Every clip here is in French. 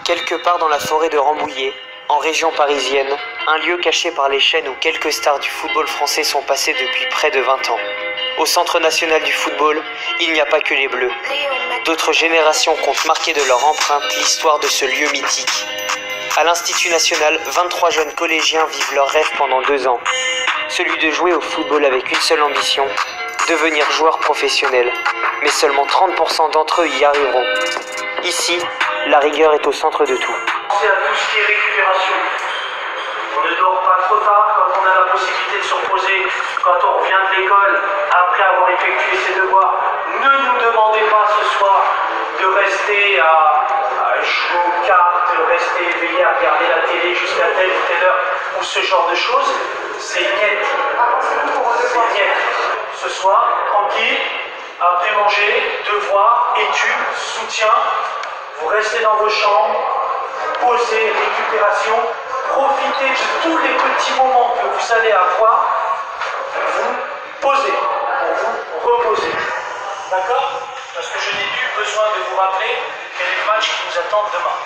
Quelque part dans la forêt de Rambouillet, en région parisienne, un lieu caché par les chaînes où quelques stars du football français sont passées depuis près de 20 ans. Au Centre national du football, il n'y a pas que les Bleus. D'autres générations comptent marquer de leur empreinte l'histoire de ce lieu mythique. À l'Institut national, 23 jeunes collégiens vivent leur rêve pendant 2 ans. Celui de jouer au football avec une seule ambition, devenir joueur professionnel. Mais seulement 30% d'entre eux y arriveront. Ici, la rigueur est au centre de tout. Pensez à tout ce qui est récupération. On ne dort pas trop tard quand on a la possibilité de se reposer, quand on revient de l'école, après avoir effectué ses devoirs. Ne nous demandez pas ce soir de rester à jouer aux cartes, rester éveillé à regarder la télé jusqu'à telle ou telle heure, ou ce genre de choses. C'est net. C'est net. Ce soir, tranquille, après manger, devoirs, études, soutien, vous restez dans vos chambres, posez, récupération, profitez de tous les petits moments que vous allez avoir, vous posez, pour vous reposer. D'accord? Parce que je n'ai plus besoin de vous rappeler quel est le match qui nous attend demain.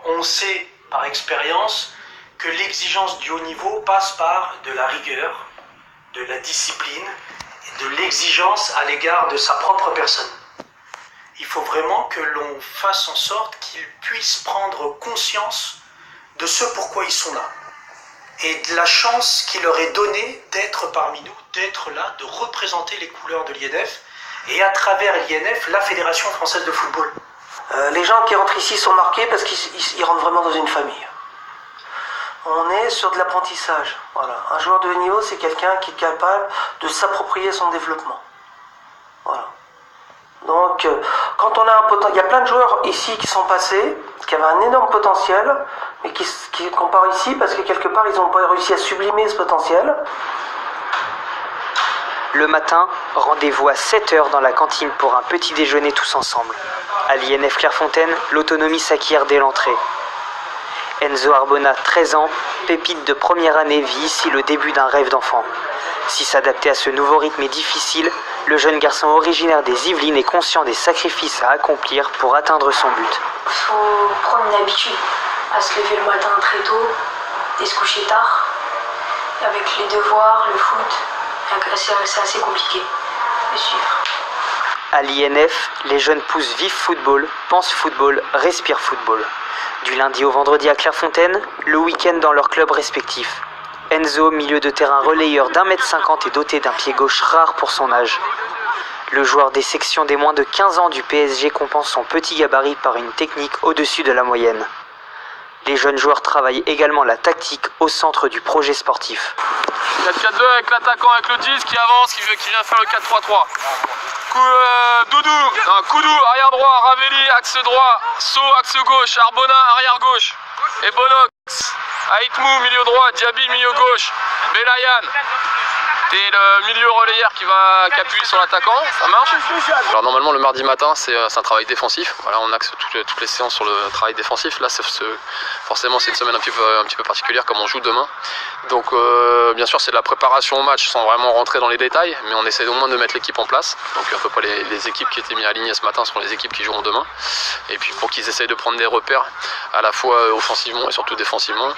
On sait par expérience que l'exigence du haut niveau passe par de la rigueur, de la discipline et de l'exigence à l'égard de sa propre personne. Il faut vraiment que l'on fasse en sorte qu'ils puissent prendre conscience de ce pourquoi ils sont là. Et de la chance qui leur est donnée d'être parmi nous, d'être là, de représenter les couleurs de l'INF et à travers l'INF, la Fédération Française de Football. Les gens qui rentrent ici sont marqués parce qu'ils rentrent vraiment dans une famille. On est sur de l'apprentissage. Voilà. Un joueur de haut niveau, c'est quelqu'un qui est capable de s'approprier son développement. Voilà. Donc, quand on a un potentiel, il y a plein de joueurs ici qui sont passés, qui avaient un énorme potentiel, mais qui comparent ici parce que quelque part, ils n'ont pas réussi à sublimer ce potentiel. Le matin, rendez-vous à 7h dans la cantine pour un petit déjeuner tous ensemble. À l'INF Clairefontaine, l'autonomie s'acquiert dès l'entrée. Enzo Arbona, 13 ans, pépite de première année, vit ici le début d'un rêve d'enfant. Si s'adapter à ce nouveau rythme est difficile, le jeune garçon originaire des Yvelines est conscient des sacrifices à accomplir pour atteindre son but. Il faut prendre une habitude à se lever le matin très tôt et se coucher tard. Avec les devoirs, le foot, c'est assez compliqué de suivre. À l'INF, les jeunes pousses vivent football, pensent football, respirent football. Du lundi au vendredi à Clairefontaine, le week-end dans leurs clubs respectifs. Enzo, milieu de terrain relayeur d'1m50 et doté d'un pied gauche rare pour son âge. Le joueur des sections des moins de 15 ans du PSG compense son petit gabarit par une technique au-dessus de la moyenne. Les jeunes joueurs travaillent également la tactique au centre du projet sportif. 4-4-2 avec l'attaquant avec le 10 qui avance, qui vient faire le 4-3-3. Koudou, arrière droit, Ravelli, axe droit, So, axe gauche, Arbona, arrière gauche, et Bonox, Aïtmou, milieu droit, Diaby, milieu gauche, Belayan. T'es le milieu relayeur qui appuie sur l'attaquant, ça marche. Alors normalement le mardi matin c'est un travail défensif, voilà, on axe toutes les séances sur le travail défensif. Là forcément c'est une semaine un petit peu particulière comme on joue demain. Donc bien sûr c'est de la préparation au match sans vraiment rentrer dans les détails, mais on essaie au moins de mettre l'équipe en place. Donc à peu près les équipes qui étaient mises alignées ce matin sont les équipes qui joueront demain. Et puis pour qu'ils essayent de prendre des repères à la fois offensivement et surtout défensivement.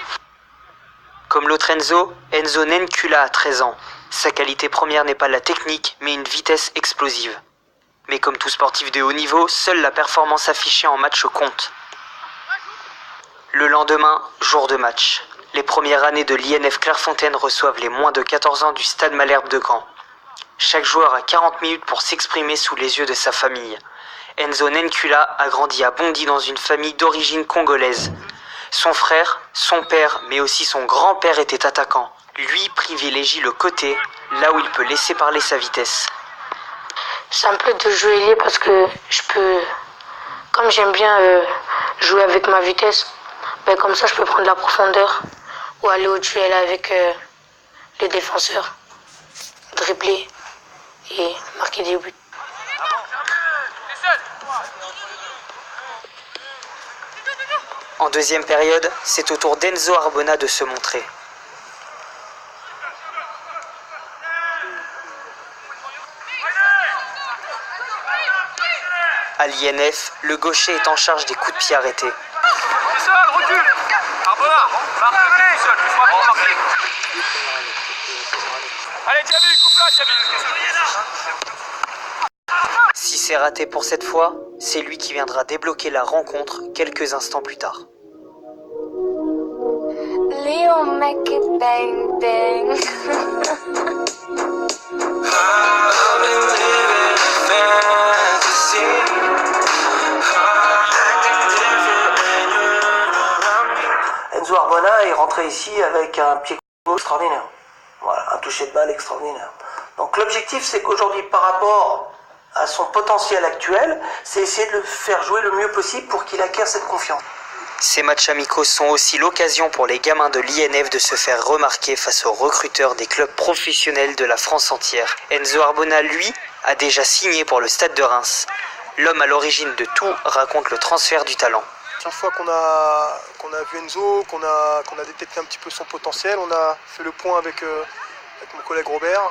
Comme l'autre Enzo Nenkula a 13 ans. Sa qualité première n'est pas la technique, mais une vitesse explosive. Mais comme tout sportif de haut niveau, seule la performance affichée en match compte. Le lendemain, jour de match. Les premières années de l'INF Clairefontaine reçoivent les moins de 14 ans du Stade Malherbe de Caen. Chaque joueur a 40 minutes pour s'exprimer sous les yeux de sa famille. Enzo Nenkula a grandi à Bondy dans une famille d'origine congolaise. Son frère, son père, mais aussi son grand-père étaient attaquants. Lui privilégie le côté, là où il peut laisser parler sa vitesse. C'est un peu de jeu ailier parce que comme j'aime bien jouer avec ma vitesse, comme ça je peux prendre la profondeur ou aller au duel avec les défenseurs, dribbler et marquer des buts. En deuxième période, c'est au tour d'Enzo Arbona de se montrer. À l'INF, le gaucher est en charge des coups de pied arrêtés. C'est ça, le recul. Arbona, marque le pied tout seul, tu feras pour marquer. Allez, Diaby, coupe là, Diaby. Si c'est raté pour cette fois, c'est lui qui viendra débloquer la rencontre quelques instants plus tard. Leo make it bang bang. Enzo Arbona est rentré ici avec un pied gauche extraordinaire. Voilà, un toucher de balle extraordinaire. Donc l'objectif, c'est qu'aujourd'hui, par rapport à son potentiel actuel, c'est essayer de le faire jouer le mieux possible pour qu'il acquiert cette confiance. Ces matchs amicaux sont aussi l'occasion pour les gamins de l'INF de se faire remarquer face aux recruteurs des clubs professionnels de la France entière. Enzo Arbona, lui, a déjà signé pour le Stade de Reims. L'homme à l'origine de tout raconte le transfert du talent. Chaque fois qu'on a vu Enzo, qu'on a détecté un petit peu son potentiel, on a fait le point avec mon collègue Robert,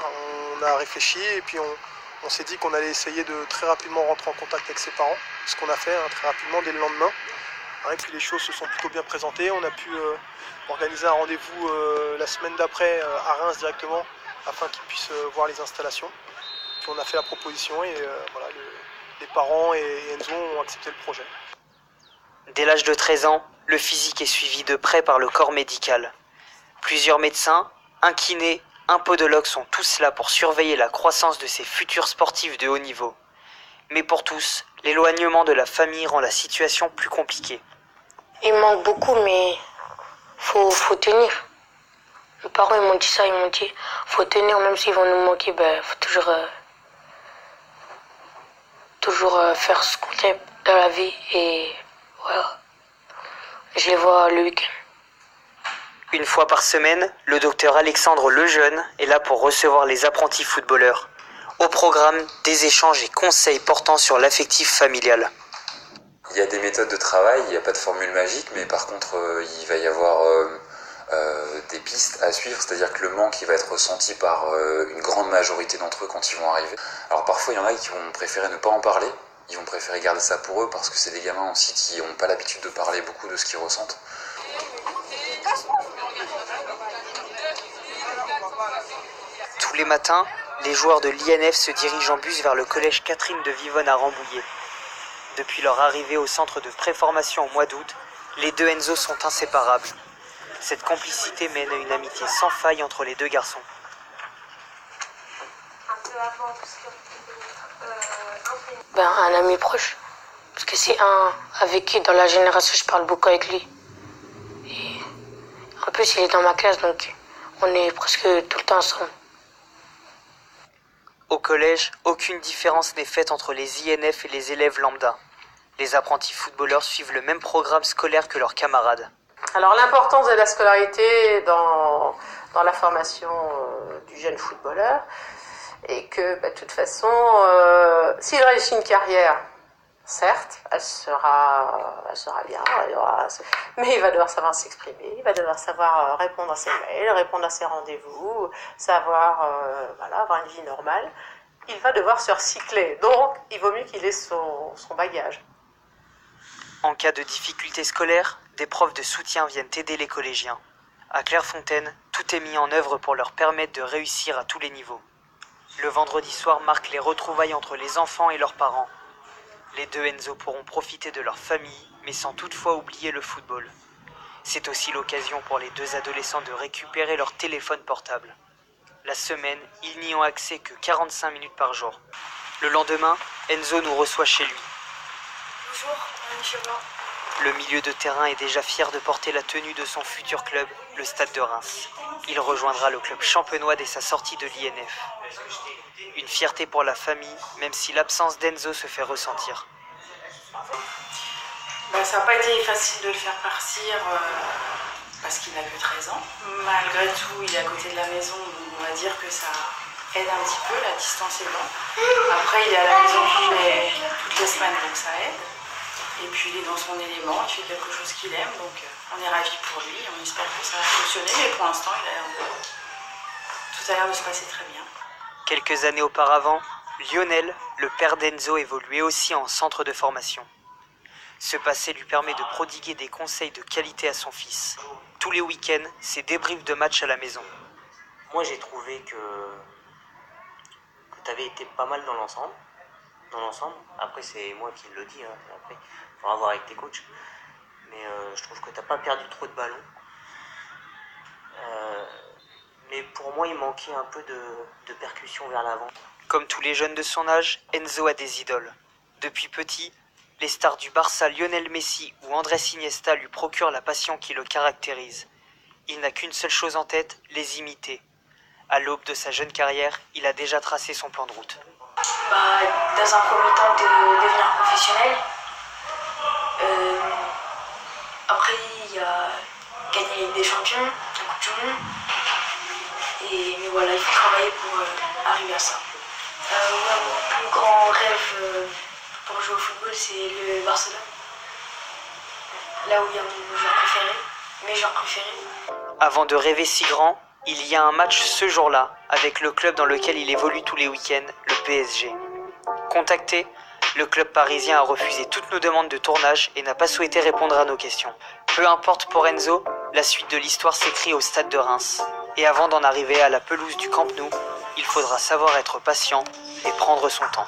on a réfléchi et puis on s'est dit qu'on allait essayer de très rapidement rentrer en contact avec ses parents, ce qu'on a fait très rapidement dès le lendemain. Et puis les choses se sont plutôt bien présentées, on a pu organiser un rendez-vous la semaine d'après à Reims directement afin qu'ils puissent voir les installations. Puis on a fait la proposition et voilà, les parents et Enzo ont accepté le projet. Dès l'âge de 13 ans, le physique est suivi de près par le corps médical. Plusieurs médecins, un kiné, un podologue sont tous là pour surveiller la croissance de ces futurs sportifs de haut niveau. Mais pour tous, l'éloignement de la famille rend la situation plus compliquée. Il manque beaucoup, mais faut tenir. Mes parents ils m'ont dit ça, ils m'ont dit faut tenir, même s'ils vont nous manquer, faut toujours faire ce qu'on aime dans la vie et voilà. Je les vois le week-end. Une fois par semaine, le docteur Alexandre Lejeune est là pour recevoir les apprentis footballeurs. Au programme, des échanges et conseils portant sur l'affectif familial. Il y a des méthodes de travail, il n'y a pas de formule magique, mais par contre, il va y avoir des pistes à suivre, c'est-à-dire que le manque il va être ressenti par une grande majorité d'entre eux quand ils vont arriver. Alors parfois, il y en a qui vont préférer ne pas en parler, ils vont préférer garder ça pour eux parce que c'est des gamins aussi qui n'ont pas l'habitude de parler beaucoup de ce qu'ils ressentent. Tous les matins, les joueurs de l'INF se dirigent en bus vers le collège Catherine de Vivonne à Rambouillet. Depuis leur arrivée au centre de préformation au mois d'août, les deux Enzo sont inséparables. Cette complicité mène à une amitié sans faille entre les deux garçons. Un ami proche. Parce que c'est un avec qui, dans la génération, je parle beaucoup avec lui. Et en plus, il est dans ma classe, donc on est presque tout le temps ensemble. Au collège, aucune différence n'est faite entre les INF et les élèves lambda. Les apprentis footballeurs suivent le même programme scolaire que leurs camarades. Alors l'importance de la scolarité dans la formation du jeune footballeur est que de toute façon, s'il réussit une carrière, certes, elle sera bien, mais il va devoir savoir s'exprimer, il va devoir savoir répondre à ses mails, répondre à ses rendez-vous, savoir avoir une vie normale. Il va devoir se recycler, donc il vaut mieux qu'il ait son bagage. En cas de difficultés scolaires, des profs de soutien viennent aider les collégiens. À Clairefontaine, tout est mis en œuvre pour leur permettre de réussir à tous les niveaux. Le vendredi soir marque les retrouvailles entre les enfants et leurs parents. Les deux Enzo pourront profiter de leur famille, mais sans toutefois oublier le football. C'est aussi l'occasion pour les deux adolescents de récupérer leur téléphone portable. La semaine, ils n'y ont accès que 45 minutes par jour. Le lendemain, Enzo nous reçoit chez lui. Bonjour, chez moi. Le milieu de terrain est déjà fier de porter la tenue de son futur club, le Stade de Reims. Il rejoindra le club champenois dès sa sortie de l'INF. Une fierté pour la famille, même si l'absence d'Enzo se fait ressentir. Ça n'a pas été facile de le faire partir parce qu'il n'a que 13 ans. Malgré tout, il est à côté de la maison, donc on va dire que ça aide un petit peu, la distance est bonne. Après, il est à la maison toutes les semaines, donc ça aide. Et puis il est dans son élément, il fait quelque chose qu'il aime, donc on est ravis pour lui, on espère que ça va fonctionner, mais pour l'instant tout a l'air de se passer très bien. Quelques années auparavant, Lionel, le père d'Enzo, évoluait aussi en centre de formation. Ce passé lui permet de prodiguer des conseils de qualité à son fils. Tous les week-ends, c'est débrief de match à la maison. Moi, j'ai trouvé que tu avais été pas mal dans l'ensemble. Après, c'est moi qui le dis. Après, il faudra voir avec tes coachs. Mais je trouve que tu n'as pas perdu trop de ballons. Mais pour moi, il manquait un peu de percussion vers l'avant. Comme tous les jeunes de son âge, Enzo a des idoles. Depuis petit, les stars du Barça, Lionel Messi ou Andrés Iniesta lui procurent la passion qui le caractérise. Il n'a qu'une seule chose en tête, les imiter. À l'aube de sa jeune carrière, il a déjà tracé son plan de route. Dans un premier temps, de devenir professionnel. Après, il y a gagner la Ligue des Champions, la Coupe du Monde. Mais voilà, il faut travailler pour arriver à ça. Mon plus grand rêve pour jouer au football, c'est le Barcelone. Là où il y a mes joueurs préférés. Avant de rêver si grand, il y a un match ce jour-là avec le club dans lequel il évolue tous les week-ends, le PSG. Contacté, le club parisien a refusé toutes nos demandes de tournage et n'a pas souhaité répondre à nos questions. Peu importe pour Enzo, la suite de l'histoire s'écrit au stade de Reims. Et avant d'en arriver à la pelouse du Camp Nou, il faudra savoir être patient et prendre son temps.